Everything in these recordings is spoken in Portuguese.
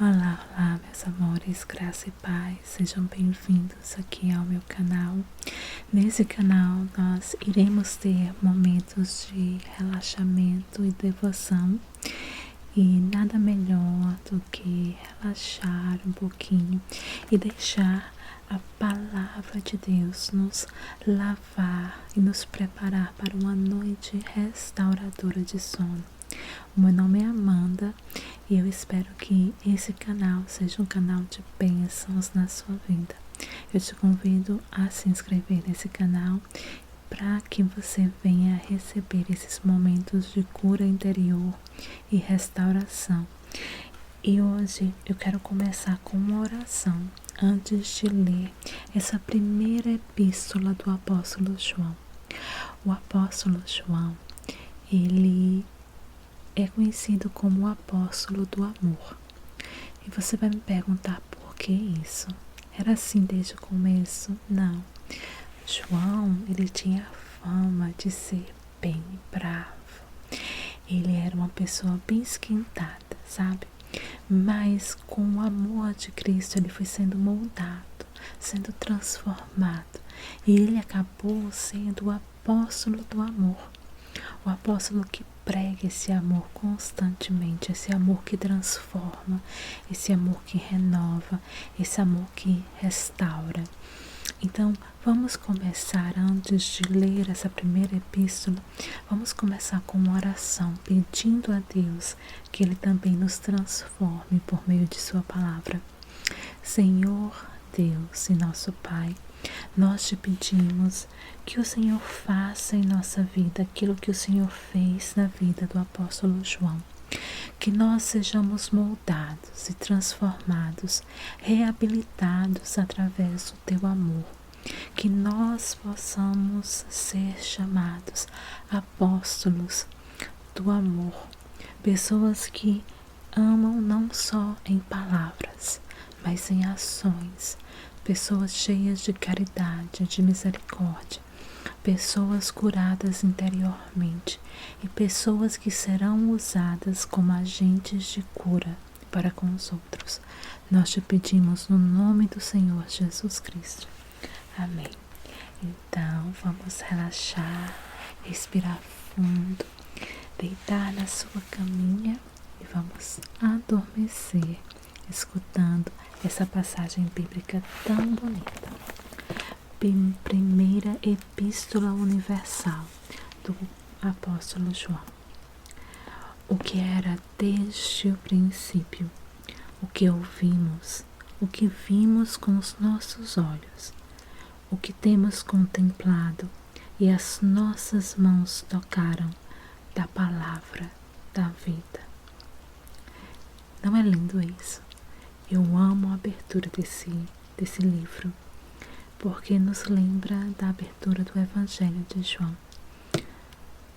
Olá, olá, meus amores, graça e paz, sejam bem-vindos aqui ao meu canal. Nesse canal nós iremos ter momentos de relaxamento e devoção, e nada melhor do que relaxar um pouquinho e deixar a palavra de Deus nos lavar e nos preparar para uma noite restauradora de sono. O meu nome é Amanda e eu espero que esse canal seja um canal de bênçãos na sua vida. Eu te convido a se inscrever nesse canal para que você venha receber esses momentos de cura interior e restauração. E hoje eu quero começar com uma oração antes de ler essa primeira epístola do apóstolo João. O apóstolo João, ele é conhecido como o apóstolo do amor. E você vai me perguntar por que isso? Era assim desde o começo? Não. João, ele tinha fama de ser bem bravo. Ele era uma pessoa bem esquentada, sabe? Mas com o amor de Cristo ele foi sendo moldado, sendo transformado. E ele acabou sendo o apóstolo do amor. O apóstolo que prega esse amor constantemente, esse amor que transforma, esse amor que renova, esse amor que restaura. Então, vamos começar, antes de ler essa primeira epístola, vamos começar com uma oração, pedindo a Deus que Ele também nos transforme por meio de Sua palavra. Senhor Deus e nosso Pai, nós te pedimos que o Senhor faça em nossa vida aquilo que o Senhor fez na vida do apóstolo João. Que nós sejamos moldados e transformados, reabilitados através do teu amor. Que nós possamos ser chamados apóstolos do amor. Pessoas que amam não só em palavras, mas em ações. Pessoas cheias de caridade, de misericórdia, pessoas curadas interiormente e pessoas que serão usadas como agentes de cura para com os outros. Nós te pedimos no nome do Senhor Jesus Cristo. Amém. Então, vamos relaxar, respirar fundo, deitar na sua caminha e vamos adormecer, escutando essa passagem bíblica tão bonita. Primeira Epístola Universal do apóstolo João. O que era desde o princípio, o que ouvimos, o que vimos com os nossos olhos, o que temos contemplado e as nossas mãos tocaram da palavra da vida. Não é lindo isso? Eu amo a abertura desse livro, porque nos lembra da abertura do Evangelho de João.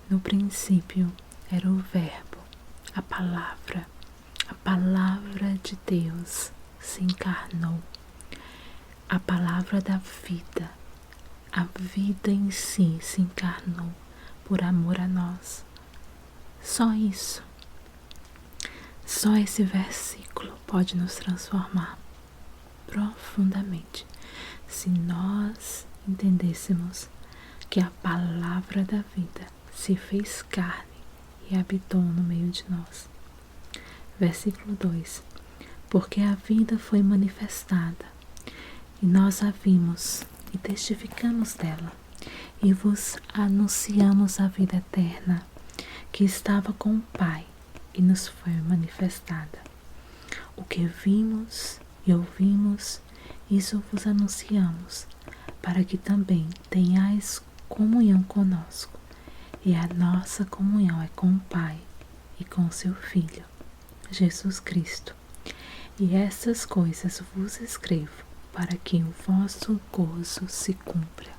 No princípio era o Verbo, a palavra de Deus se encarnou, a palavra da vida, a vida em si se encarnou por amor a nós. Só isso. Só esse versículo pode nos transformar profundamente, se nós entendêssemos que a palavra da vida se fez carne e habitou no meio de nós. Versículo 2: Porque a vida foi manifestada, e nós a vimos e testificamos dela, e vos anunciamos a vida eterna, que estava com o Pai e nos foi manifestada. O que vimos e ouvimos, isso vos anunciamos, para que também tenhais comunhão conosco. E a nossa comunhão é com o Pai e com seu Filho, Jesus Cristo. E estas coisas vos escrevo, para que o vosso gozo se cumpra.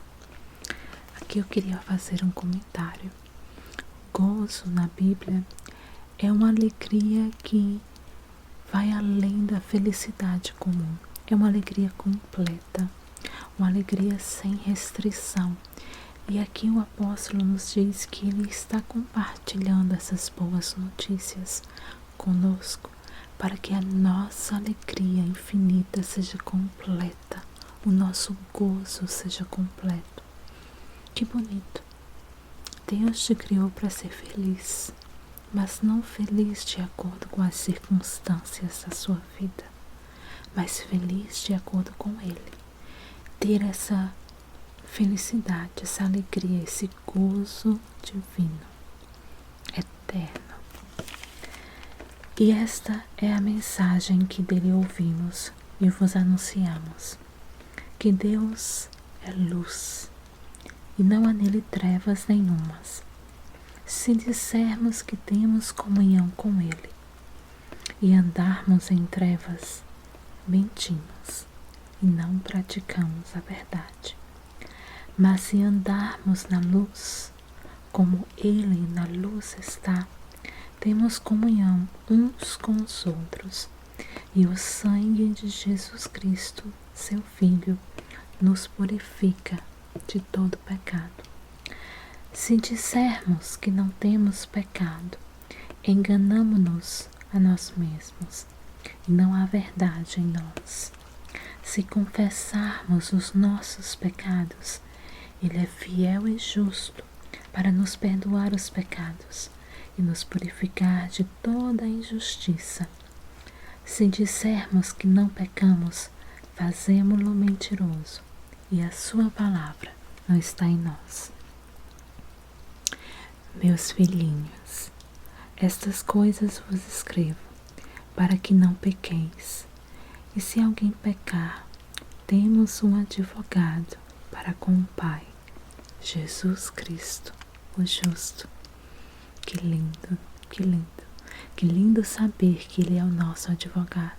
Aqui eu queria fazer um comentário. Gozo na Bíblia é uma alegria que vai além da felicidade comum. É uma alegria completa, uma alegria sem restrição. E aqui o apóstolo nos diz que ele está compartilhando essas boas notícias conosco, para que a nossa alegria infinita seja completa, o nosso gozo seja completo. Que bonito! Deus te criou para ser feliz, mas não feliz de acordo com as circunstâncias da sua vida, mas feliz de acordo com Ele. Ter essa felicidade, essa alegria, esse gozo divino, eterno. E esta é a mensagem que dele ouvimos e vos anunciamos, que Deus é luz e não há nele trevas nenhumas. Se dissermos que temos comunhão com Ele e andarmos em trevas, mentimos e não praticamos a verdade. Mas se andarmos na luz, como Ele na luz está, temos comunhão uns com os outros, e o sangue de Jesus Cristo, seu Filho, nos purifica de todo pecado. Se dissermos que não temos pecado, enganamo-nos a nós mesmos, e não há verdade em nós. Se confessarmos os nossos pecados, Ele é fiel e justo para nos perdoar os pecados e nos purificar de toda a injustiça. Se dissermos que não pecamos, fazemo-lo mentiroso, e a sua palavra não está em nós. Meus filhinhos, estas coisas vos escrevo, para que não pequeis. E se alguém pecar, temos um advogado para com o Pai, Jesus Cristo, o justo. Que lindo, que lindo. Que lindo saber que Ele é o nosso advogado.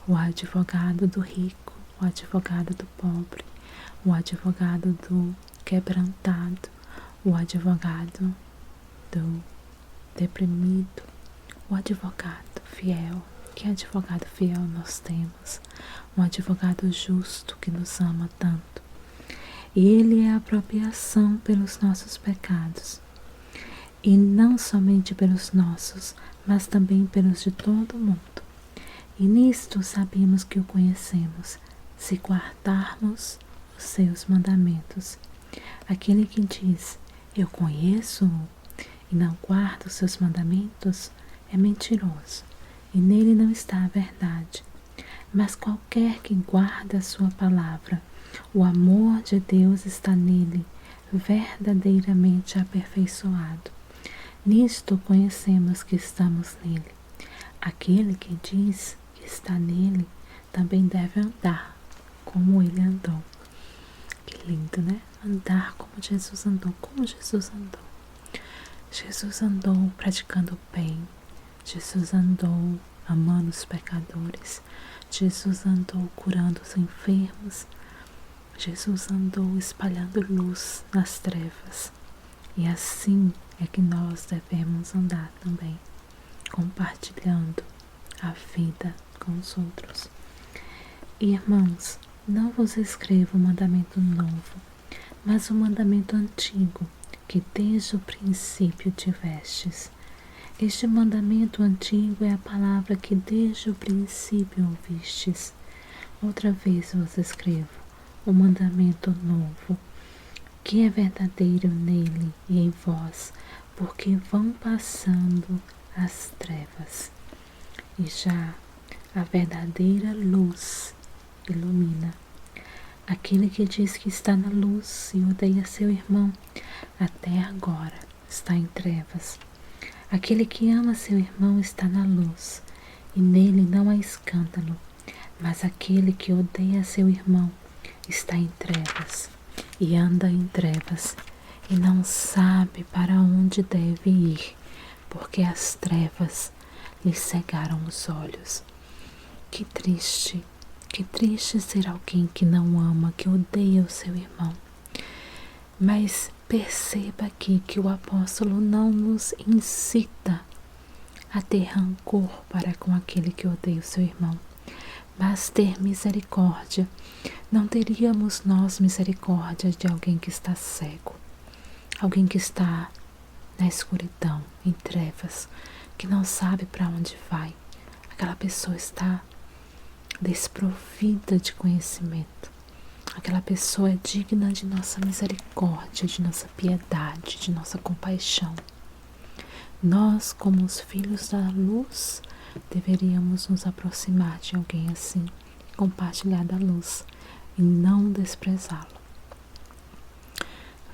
O advogado do rico, o advogado do pobre, o advogado do quebrantado, o advogado do deprimido, o advogado fiel. Que advogado fiel nós temos? Um advogado justo que nos ama tanto. E Ele é a apropriação pelos nossos pecados. E não somente pelos nossos, mas também pelos de todo o mundo. E nisto sabemos que o conhecemos, se guardarmos os seus mandamentos. Aquele que diz, eu conheço-o, e não guarda os seus mandamentos, é mentiroso, e nele não está a verdade. Mas qualquer que guarda a sua palavra, o amor de Deus está nele, verdadeiramente aperfeiçoado. Nisto conhecemos que estamos nele. Aquele que diz que está nele, também deve andar como ele andou. Que lindo, né? Andar como Jesus andou. Como Jesus andou. Jesus andou praticando o bem. Jesus andou amando os pecadores. Jesus andou curando os enfermos. Jesus andou espalhando luz nas trevas. E assim é que nós devemos andar também, compartilhando a vida com os outros. Irmãos, não vos escrevo um mandamento novo, mas um mandamento antigo, que desde o princípio tivestes. Este mandamento antigo é a palavra que desde o princípio ouvistes. Outra vez vos escrevo um mandamento novo, que é verdadeiro nele e em vós, porque vão passando as trevas, e já a verdadeira luz ilumina. Aquele que diz que está na luz e odeia seu irmão, até agora está em trevas. Aquele que ama seu irmão está na luz, e nele não há escândalo. Mas aquele que odeia seu irmão está em trevas, e anda em trevas, e não sabe para onde deve ir, porque as trevas lhe cegaram os olhos. Que triste ser alguém que não ama, que odeia o seu irmão. Mas perceba aqui que o apóstolo não nos incita a ter rancor para com aquele que odeia o seu irmão, mas ter misericórdia. Não teríamos nós misericórdia de alguém que está cego, alguém que está na escuridão, em trevas, que não sabe para onde vai. aquela pessoa está desprovida de conhecimento. Aquela pessoa é digna de nossa misericórdia, de nossa piedade, de nossa compaixão. Nós, como os filhos da luz, deveríamos nos aproximar de alguém assim, compartilhar da luz e não desprezá-lo.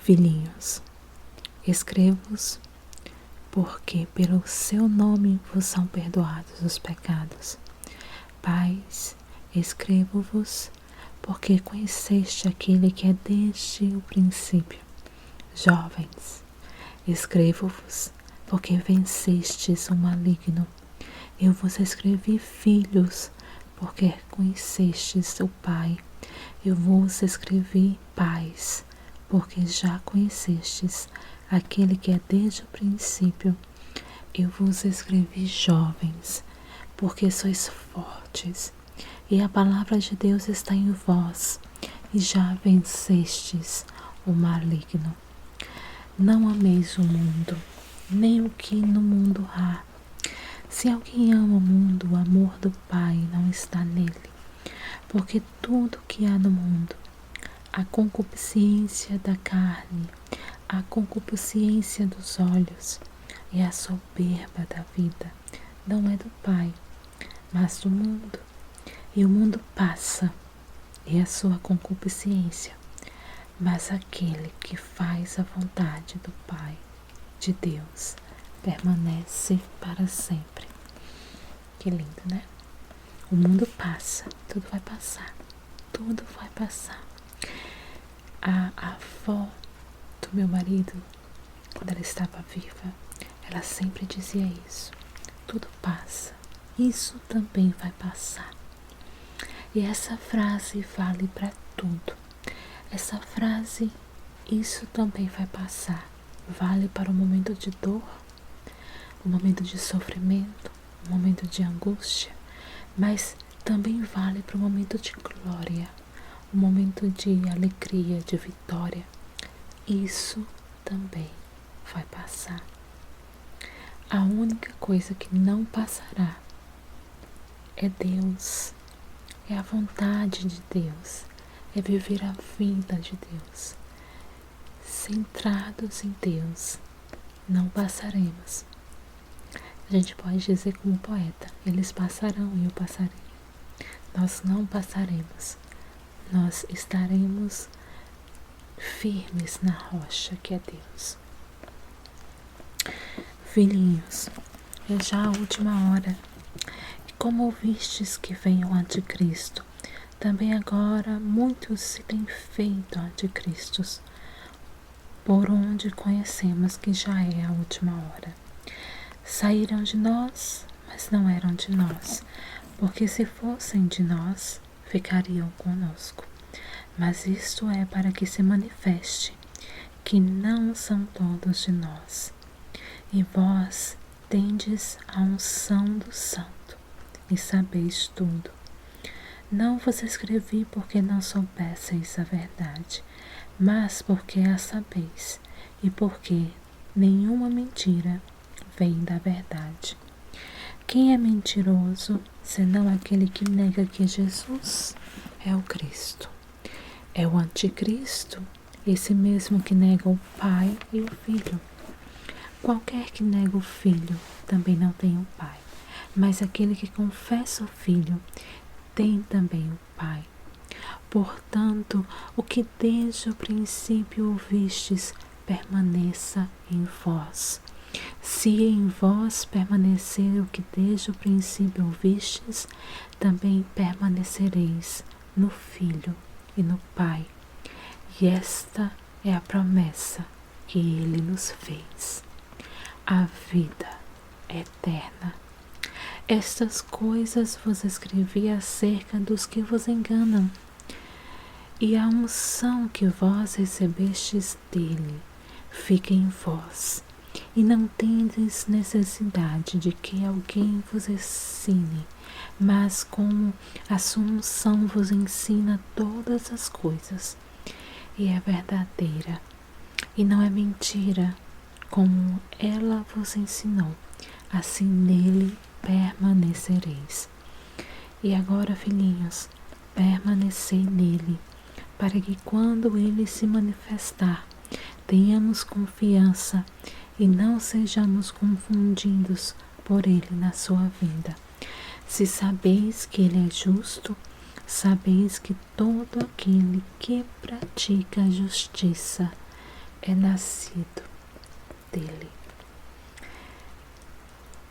Filhinhos, escrevo-vos porque pelo seu nome vos são perdoados os pecados. Pais, escrevo-vos porque conheceste aquele que é desde o princípio. Jovens, escrevo-vos porque vencestes o maligno. Eu vos escrevi, filhos, porque conhecestes o Pai. Eu vos escrevi, pais, porque já conhecestes aquele que é desde o princípio. Eu vos escrevi, jovens, porque sois fortes, e a palavra de Deus está em vós, e já vencestes o maligno. Não ameis o mundo, nem o que no mundo há. Se alguém ama o mundo, o amor do Pai não está nele. Porque tudo que há no mundo, a concupiscência da carne, a concupiscência dos olhos e a soberba da vida, não é do Pai, mas do mundo. E o mundo passa, e a sua concupiscência, mas aquele que faz a vontade do Pai, de Deus, permanece para sempre. Que lindo, né? O mundo passa, tudo vai passar, tudo vai passar. A avó do meu marido, quando ela estava viva, ela sempre dizia isso: tudo passa, isso também vai passar. E essa frase vale para tudo. Essa frase, isso também vai passar, vale para o momento de dor, o momento de sofrimento, o momento de angústia, mas também vale para o momento de glória, o momento de alegria, de vitória. Isso também vai passar. A única coisa que não passará é Deus, é a vontade de Deus, é viver a vida de Deus. Centrados em Deus, não passaremos. A gente pode dizer como poeta: eles passarão e eu passarei. Nós não passaremos. Nós estaremos firmes na rocha que é Deus. Filhinhos, é já a última hora. E como ouvistes que vem o anticristo, também agora muitos se têm feito anticristos, por onde conhecemos que já é a última hora. Saíram de nós, mas não eram de nós, porque se fossem de nós, ficariam conosco. Mas isto é para que se manifeste que não são todos de nós. E vós tendes a unção do Santo, e sabeis tudo. Não vos escrevi porque não soubesseis a verdade, mas porque a sabeis, e porque nenhuma mentira vem da verdade. Quem é mentiroso, senão aquele que nega que Jesus é o Cristo? É o anticristo, esse mesmo que nega o Pai e o Filho. Qualquer que nega o Filho também não tem o Pai, mas aquele que confessa o Filho tem também o Pai. Portanto, o que desde o princípio ouvistes permaneça em vós. Se em vós permanecer o que desde o princípio ouvistes, também permanecereis no Filho e no Pai. E esta é a promessa que Ele nos fez: a vida eterna. Estas coisas vos escrevi acerca dos que vos enganam, e a unção que vós recebestes dele fica em vós, e não tendes necessidade de que alguém vos ensine, mas como a sua unção vos ensina todas as coisas, e é verdadeira, e não é mentira, como ela vos ensinou, assim nele permanecereis. E agora, filhinhos, permanecei nele, para que quando ele se manifestar, tenhamos confiança e não sejamos confundidos por ele na sua vinda. Se sabeis que ele é justo, sabeis que todo aquele que pratica a justiça é nascido dele.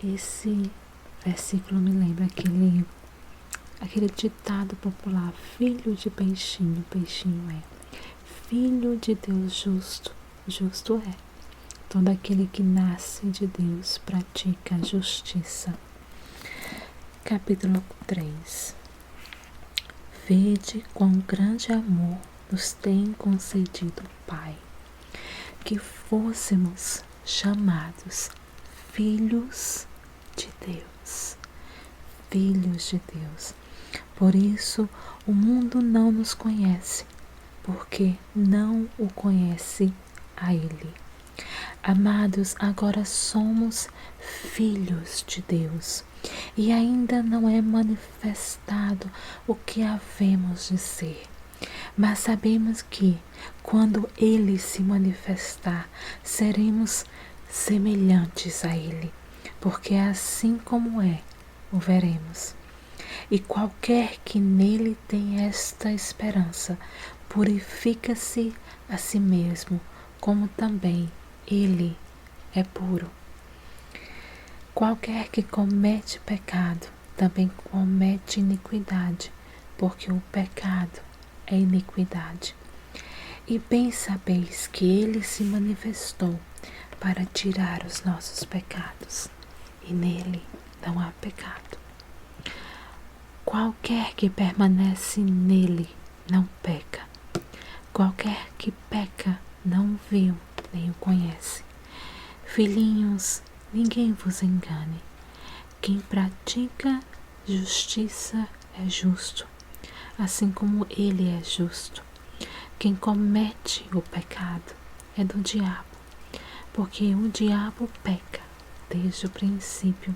Esse versículo me lembra aquele ditado popular: filho de peixinho, peixinho é. Filho de Deus justo, justo é. Todo aquele que nasce de Deus pratica a justiça. Capítulo 3. Vede quão grande amor nos tem concedido o Pai, que fôssemos chamados filhos de Deus. Filhos de Deus. Por isso o mundo não nos conhece, porque não o conhece a Ele. Amados, agora somos filhos de Deus e ainda não é manifestado o que havemos de ser. Mas sabemos que, quando Ele se manifestar, seremos semelhantes a Ele, porque assim como é, o veremos. E qualquer que nele tem esta esperança, purifica-se a si mesmo, como também ele é puro. Qualquer que comete pecado, também comete iniquidade, porque o pecado é iniquidade. E bem sabeis que ele se manifestou para tirar os nossos pecados, e nele não há pecado. Qualquer que permanece nele não peca. Qualquer que peca não viu nem o conhece. Filhinhos, ninguém vos engane. Quem pratica justiça é justo, assim como ele é justo. Quem comete o pecado é do diabo, porque o diabo peca desde o princípio.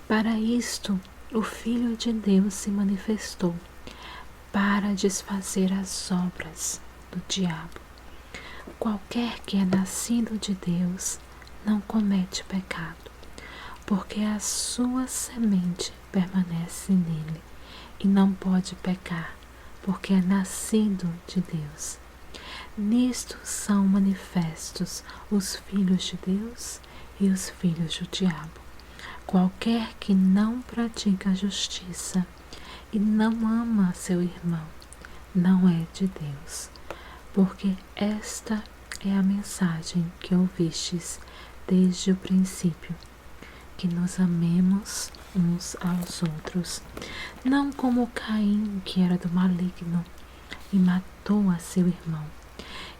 Para isto, o Filho de Deus se manifestou, para desfazer as obras do diabo. Qualquer que é nascido de Deus não comete pecado, porque a sua semente permanece nele e não pode pecar, porque é nascido de Deus. Nisto são manifestos os filhos de Deus e os filhos do diabo. Qualquer que não pratica a justiça e não ama seu irmão, não é de Deus, porque esta é a mensagem que ouvistes desde o princípio, que nos amemos uns aos outros, não como Caim, que era do maligno, e matou a seu irmão.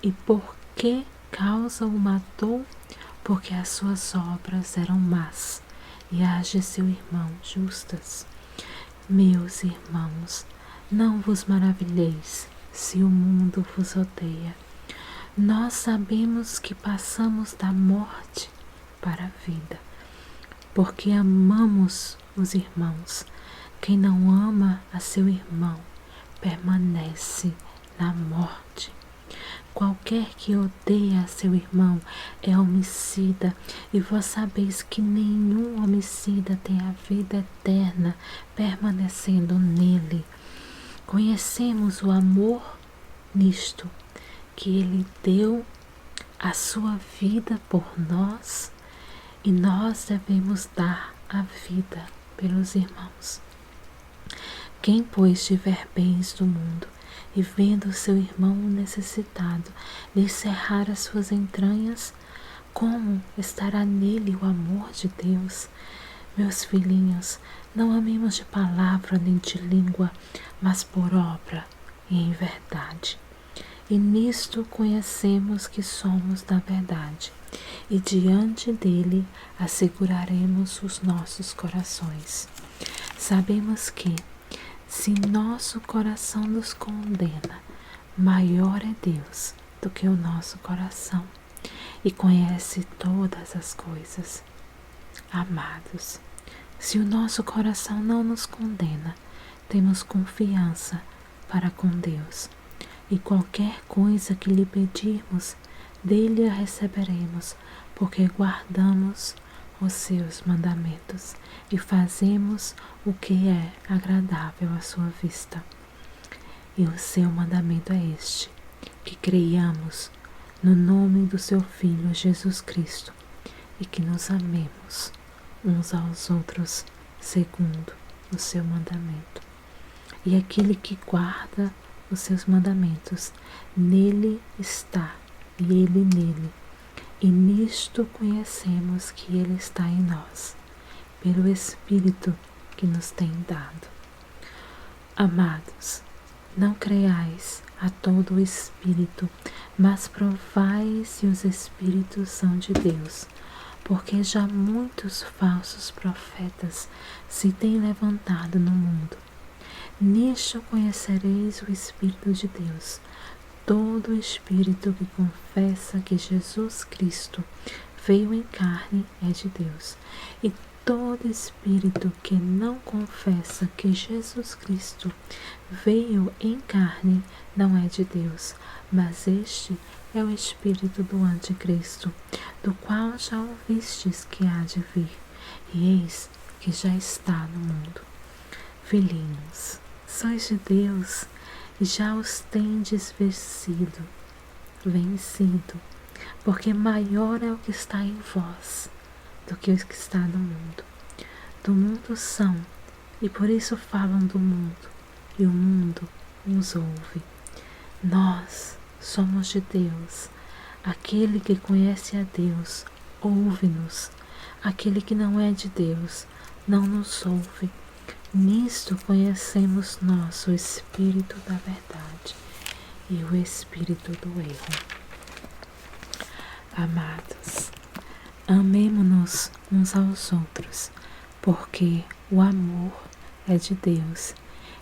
E por que causa o matou? Porque as suas obras eram más, e as de seu irmão justas. Meus irmãos, não vos maravilheis se o mundo vos odeia. Nós sabemos que passamos da morte para a vida, porque amamos os irmãos. Quem não ama a seu irmão permanece na morte. Qualquer que odeia a seu irmão é homicida, e vós sabeis que nenhum homicida tem a vida eterna permanecendo nele. Conhecemos o amor nisto, que ele deu a sua vida por nós, e nós devemos dar a vida pelos irmãos. Quem, pois, tiver bens do mundo, e vendo seu irmão necessitado lhe cerrar as suas entranhas, como estará nele o amor de Deus? Meus filhinhos, não amemos de palavra nem de língua, mas por obra e em verdade. E nisto conhecemos que somos da verdade, e diante dele asseguraremos os nossos corações. Sabemos que, se nosso coração nos condena, maior é Deus do que o nosso coração, e conhece todas as coisas. Amados, Se o nosso coração não nos condena, temos confiança para com Deus. E qualquer coisa que lhe pedirmos, dele a receberemos, porque guardamos os seus mandamentos e fazemos o que é agradável à sua vista. E o seu mandamento é este, que creiamos no nome do seu Filho Jesus Cristo e que nos amemos uns aos outros segundo o seu mandamento. E aquele que guarda os seus mandamentos, nele está e ele nele. E nisto conhecemos que ele está em nós, pelo Espírito que nos tem dado. Amados, não creiais a todo o Espírito, mas provai se os Espíritos são de Deus, porque já muitos falsos profetas se têm levantado no mundo. Nisto conhecereis o Espírito de Deus. Todo espírito que confessa que Jesus Cristo veio em carne é de Deus, e todo espírito que não confessa que Jesus Cristo veio em carne não é de Deus, mas este é o espírito do anticristo, do qual já ouvistes que há de vir, e eis que já está no mundo. Filhinhos, sois de Deus, e já os tendes vencido, porque maior é o que está em vós do que o que está no mundo. Do mundo são, e por isso falam do mundo, e o mundo os ouve. Nós somos de Deus. Aquele que conhece a Deus ouve-nos. Aquele que não é de Deus não nos ouve. Nisto conhecemos nós o espírito da verdade e o espírito do erro. Amados, amemo-nos uns aos outros, porque o amor é de Deus,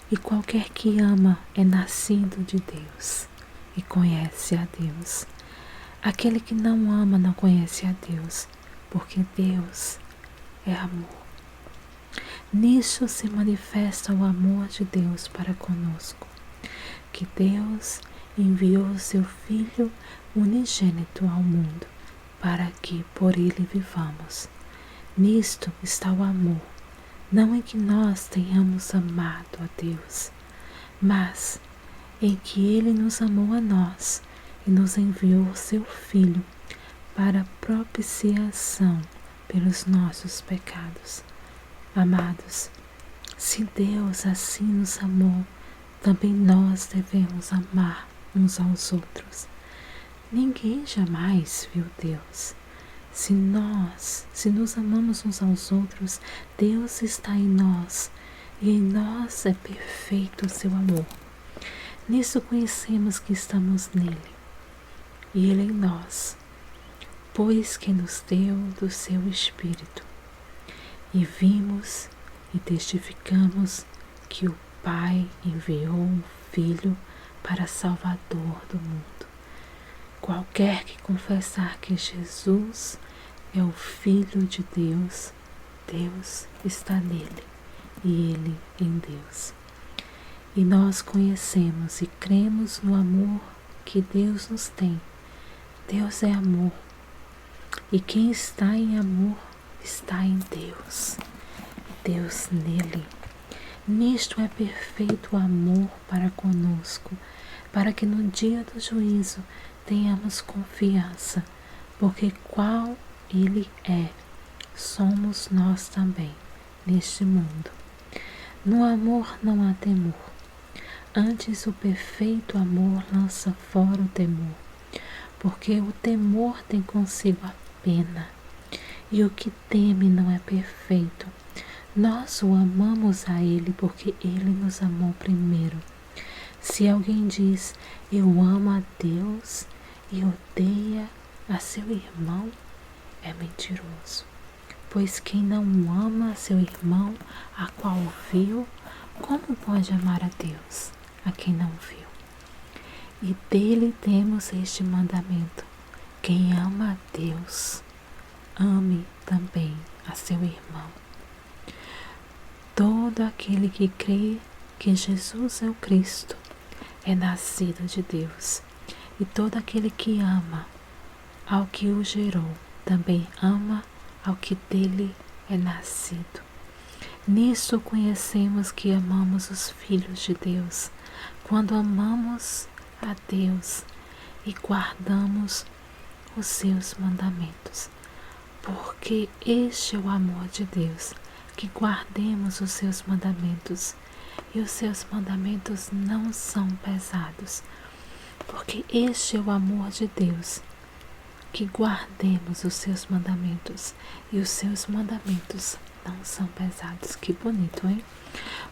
e qualquer que ama é nascido de Deus e conhece a Deus. Aquele que não ama não conhece a Deus, porque Deus é amor. Nisso se manifesta o amor de Deus para conosco, que Deus enviou o seu Filho unigênito ao mundo, para que por ele vivamos. Nisto está o amor, não em que nós tenhamos amado a Deus, mas em que ele nos amou a nós e nos enviou o seu Filho para propiciação pelos nossos pecados. Amados, se Deus assim nos amou, também nós devemos amar uns aos outros. Ninguém jamais viu Deus. Se nos amamos uns aos outros, Deus está em nós, e em nós é perfeito o seu amor. Nisso conhecemos que estamos nele, e ele em nós, pois que nos deu do seu Espírito. E vimos e testificamos que o Pai enviou um Filho para Salvador do mundo. Qualquer que confessar que Jesus é o Filho de Deus, Deus está nele e ele em Deus. E nós conhecemos e cremos no amor que Deus nos tem. Deus é amor, e quem está em amor está em Deus, Deus nele. Nisto é perfeito o amor para conosco, para que no dia do juízo tenhamos confiança, porque qual ele é, somos nós também neste mundo. No amor não há temor, antes o perfeito amor lança fora o temor, porque o temor tem consigo a pena, e o que teme não é perfeito. Nós o amamos a ele porque ele nos amou primeiro. Se alguém diz, eu amo a Deus e odeia a seu irmão, é mentiroso. Pois quem não ama a seu irmão, a qual viu, como pode amar a Deus, a quem não viu? E dele temos este mandamento: quem ama a Deus, ame também a seu irmão. todo aquele que crê que Jesus é o Cristo é nascido de Deus. E todo aquele que ama ao que o gerou também ama ao que dele é nascido. Nisto conhecemos que amamos os filhos de Deus, quando amamos a Deus e guardamos os seus mandamentos. Porque este é o amor de Deus, que guardemos os seus mandamentos, e os seus mandamentos não são pesados. Porque este é o amor de Deus, que guardemos os seus mandamentos, e os seus mandamentos não são pesados. Que bonito, hein?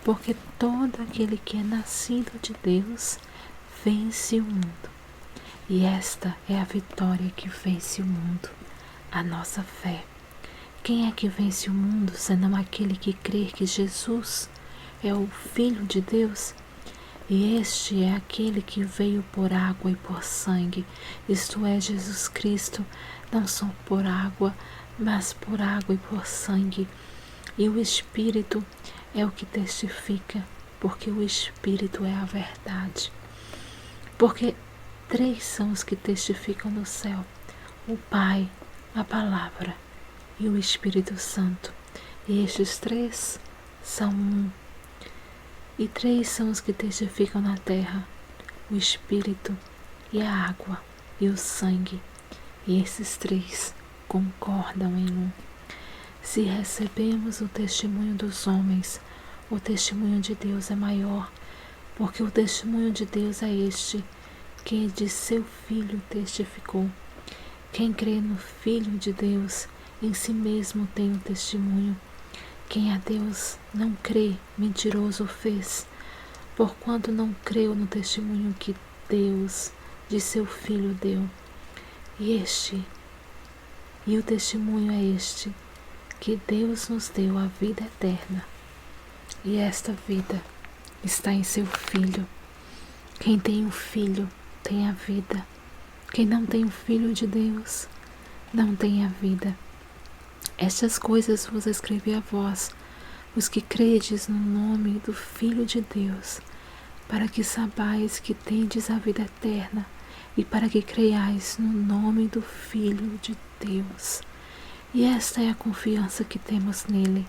Porque todo aquele que é nascido de Deus vence o mundo. E esta é a vitória que vence o mundo, a nossa fé. Quem é que vence o mundo, senão aquele que crê que Jesus é o Filho de Deus? E este é aquele que veio por água e por sangue, isto é, Jesus Cristo, não só por água, mas por água e por sangue. E o Espírito é o que testifica, porque o Espírito é a verdade. Porque 3 são os que testificam no céu: o Pai, a Palavra e o Espírito Santo. E estes 3 são um. E 3 são os que testificam na terra: o Espírito e a água e o sangue. E esses 3 concordam em um. Se recebemos o testemunho dos homens, o testemunho de Deus é maior, porque o testemunho de Deus é este, que de seu Filho testificou. Quem crê no Filho de Deus, em si mesmo tem o testemunho. Quem a Deus não crê, mentiroso fez, porquanto não creu no testemunho que Deus de seu Filho deu. E o testemunho é este, que Deus nos deu a vida eterna, e esta vida está em seu Filho. Quem tem o Filho tem a vida. Quem não tem o Filho de Deus não tem a vida. Estas coisas vos escrevi a vós, os que credes no nome do Filho de Deus, para que sabais que tendes a vida eterna, e para que creiais no nome do Filho de Deus. E esta é a confiança que temos nele,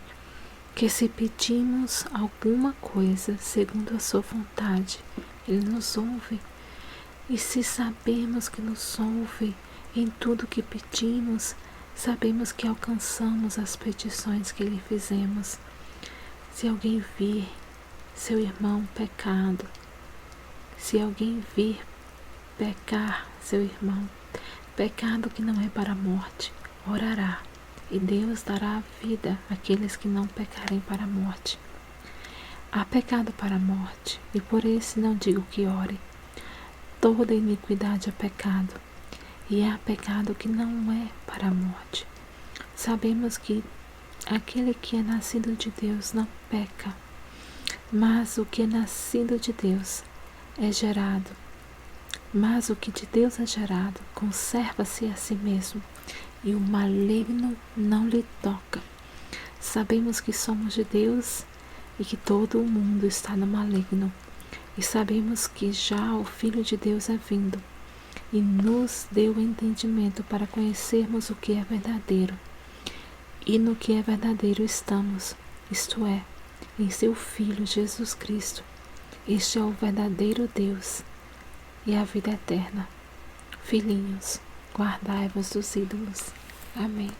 que se pedimos alguma coisa segundo a sua vontade, ele nos ouve. E se sabemos que nos ouve em tudo que pedimos, sabemos que alcançamos as petições que lhe fizemos. Se alguém vir seu irmão pecado, se alguém vir pecar seu irmão, pecado que não é para a morte, orará, e Deus dará a vida àqueles que não pecarem para a morte. Há pecado para a morte, e por esse não digo que ore. Toda iniquidade é pecado, e há pecado que não é para a morte. Sabemos que aquele que é nascido de Deus não peca, mas o que é nascido de Deus é gerado. Mas o que de Deus é gerado conserva-se a si mesmo, e o maligno não lhe toca. Sabemos que somos de Deus e que todo o mundo está no maligno. E sabemos que já o Filho de Deus é vindo e nos deu entendimento para conhecermos o que é verdadeiro. E no que é verdadeiro estamos, isto é, em seu Filho Jesus Cristo. Este é o verdadeiro Deus e a vida eterna. Filhinhos, guardai-vos dos ídolos. Amém.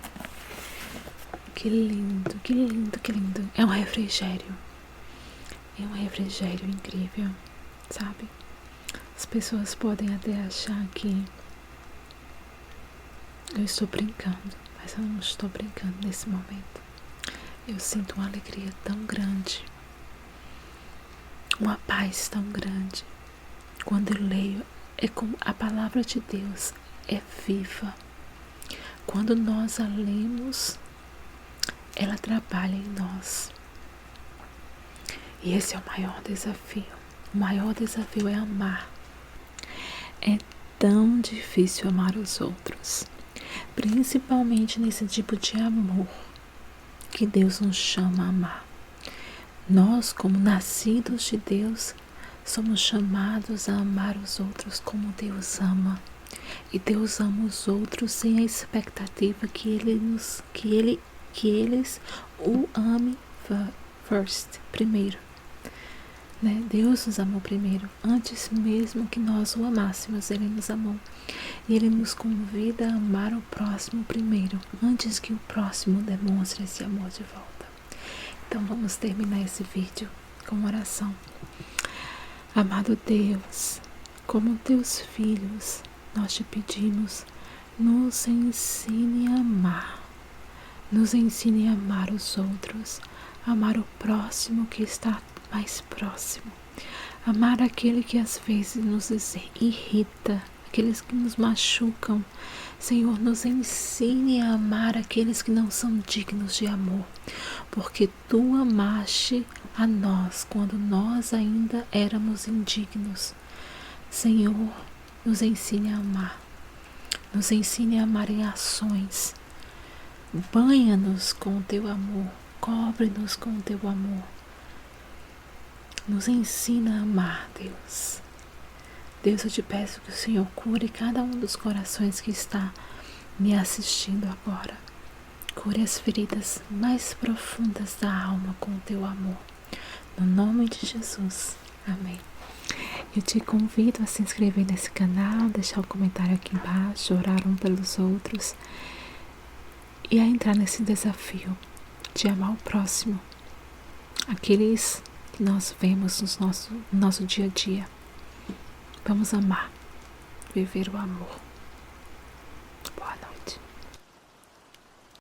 Que lindo, que lindo, que lindo. É um refrigério. É um refrigério incrível, sabe? As pessoas podem até achar que eu estou brincando, mas eu não estou brincando nesse momento. Eu sinto uma alegria tão grande, uma paz tão grande. Quando eu leio, é como a palavra de Deus é viva. Quando nós a lemos, ela trabalha em nós. E esse é o maior desafio. O maior desafio é amar. É tão difícil amar os outros, principalmente nesse tipo de amor que Deus nos chama a amar. Nós, como nascidos de Deus, somos chamados a amar os outros como Deus ama. E Deus ama os outros sem a expectativa que eles o amem primeiro. Né? Deus nos amou primeiro, antes mesmo que nós o amássemos, Ele nos amou. E Ele nos convida a amar o próximo primeiro, antes que o próximo demonstre esse amor de volta. Então vamos terminar esse vídeo com uma oração. Amado Deus, como teus filhos, nós te pedimos, nos ensine a amar. Nos ensine a amar os outros, amar o próximo que está mais próximo, amar aquele que às vezes nos irrita, aqueles que nos machucam. Senhor, nos ensine a amar aqueles que não são dignos de amor, porque Tu amaste a nós quando nós ainda éramos indignos. Senhor, nos ensine a amar, nos ensine a amar em ações. Banha-nos com o Teu amor, cobre-nos com o Teu amor. Nos ensina a amar, Deus. Deus, eu te peço que o Senhor cure cada um dos corações que está me assistindo agora. Cure as feridas mais profundas da alma com o Teu amor. No nome de Jesus. Amém. Eu te convido a se inscrever nesse canal, deixar o comentário aqui embaixo, orar um pelos outros e a entrar nesse desafio de amar o próximo, aqueles que nós vemos no nosso dia a dia. Vamos amar, viver o amor.